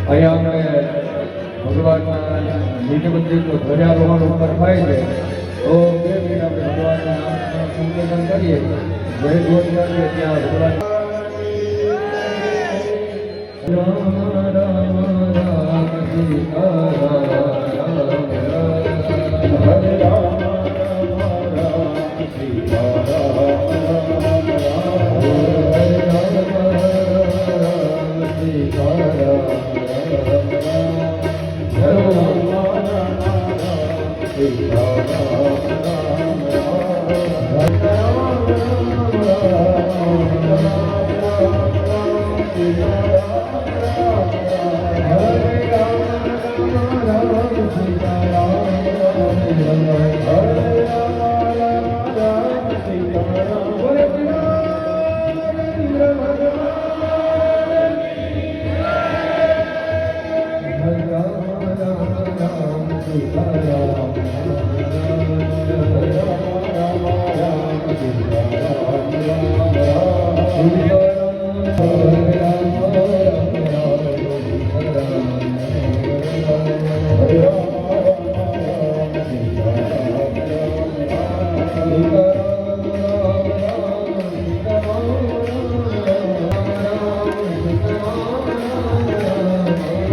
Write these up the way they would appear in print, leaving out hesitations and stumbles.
અહીંયા આપણે ભગવાનના નિજ મંદિરનો ધ્વજારોહણ ઉપર થાય છે તો 2 મિનિટ આપણે ભગવાનના નામનું સંકીર્તન કરીએ. જય ગોવિંદ. ત્યાં ભગવાન રામ રામ રામ સીતા રામ હરે રામ રામ રામ સીતા રામ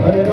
Hare